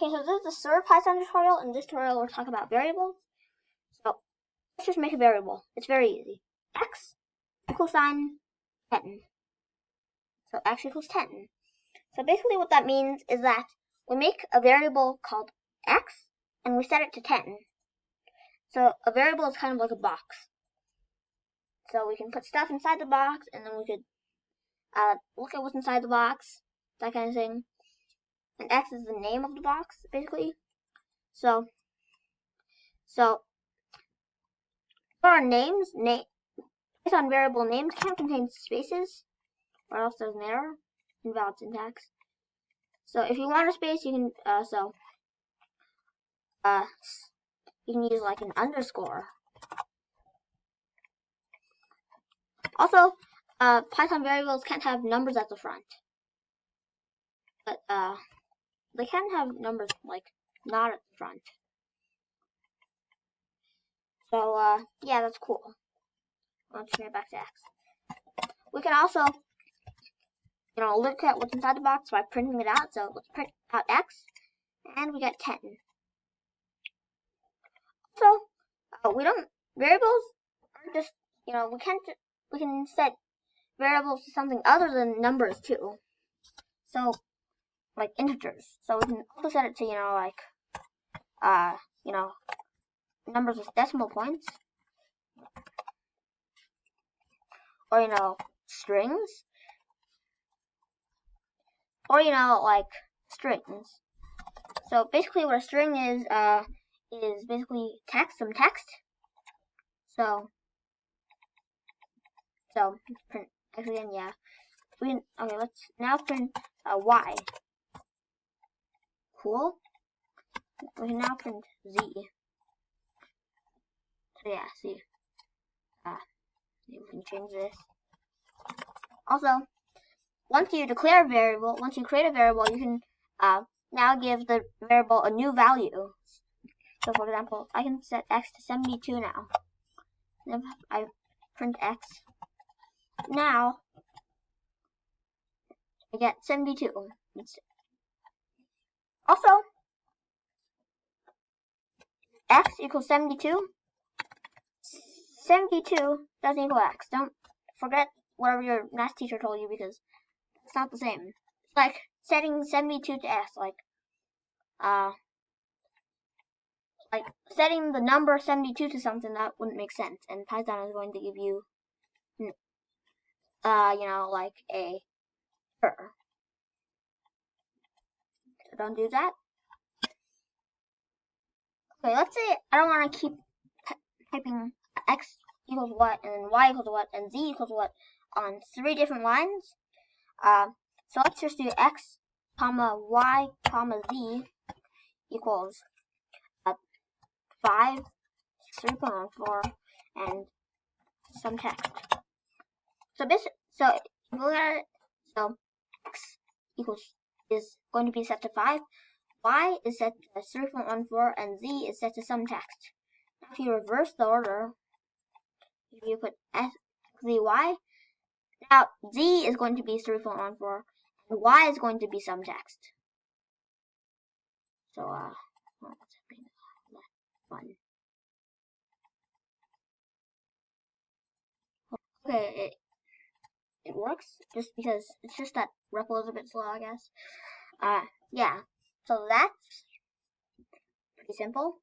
Okay, so this is the third Python tutorial. In this tutorial, we're talking about variables. So let's just make a variable. It's very easy. X equals sign 10. So x equals 10. So basically what that means is that we make a variable called x and we set it to 10. So a variable is kind of like a box. So we can put stuff inside the box and then we could look at what's inside the box, that kind of thing. And x is the name of the box, basically. So for our names, Python variable names can't contain spaces, or else there's an error, invalid syntax. So if you want a space, you can you can use like an underscore. Also, Python variables can't have numbers at the front, but they can have numbers like not at the front. So yeah, that's cool. Let's turn it back to X. We can also, look at what's inside the box by printing it out. So let's print out X, and we get 10. So variables aren't just, we can set variables to something other than numbers too. So like integers. So we can also set it to, numbers with decimal points. Or, strings. Or, like strings. So basically what a string is basically some text. So print again, yeah. Let's now print Y. Cool. We can now print Z. So yeah, see. We can change this. Also, once you declare a variable, once you create a variable, you can now give the variable a new value. So for example, I can set X to 72 now. If I print X, now I get 72. Also, X equals 72. 72 doesn't equal X. Don't forget whatever your math teacher told you, because it's not the same. It's like setting 72 to X, like setting the number 72 to something that wouldn't make sense, and Python is going to give you, like a error. So don't do that. Okay, let's say I don't want to keep typing X equals what, and then Y equals what, and Z equals what on 3 different lines. So let's just do X, comma Y, comma Z equals 5, 3.14, and some text. So if you look at it, so X is going to be set to 5, Y is set to 3.14, and Z is set to some text. Now if you reverse the order, if you put X, Z, Y, now Z is going to be 3.14, and Y is going to be some text. So, fun. Okay, it works, just because it's just that REPL is a bit slow, I guess. Yeah, so that's pretty simple.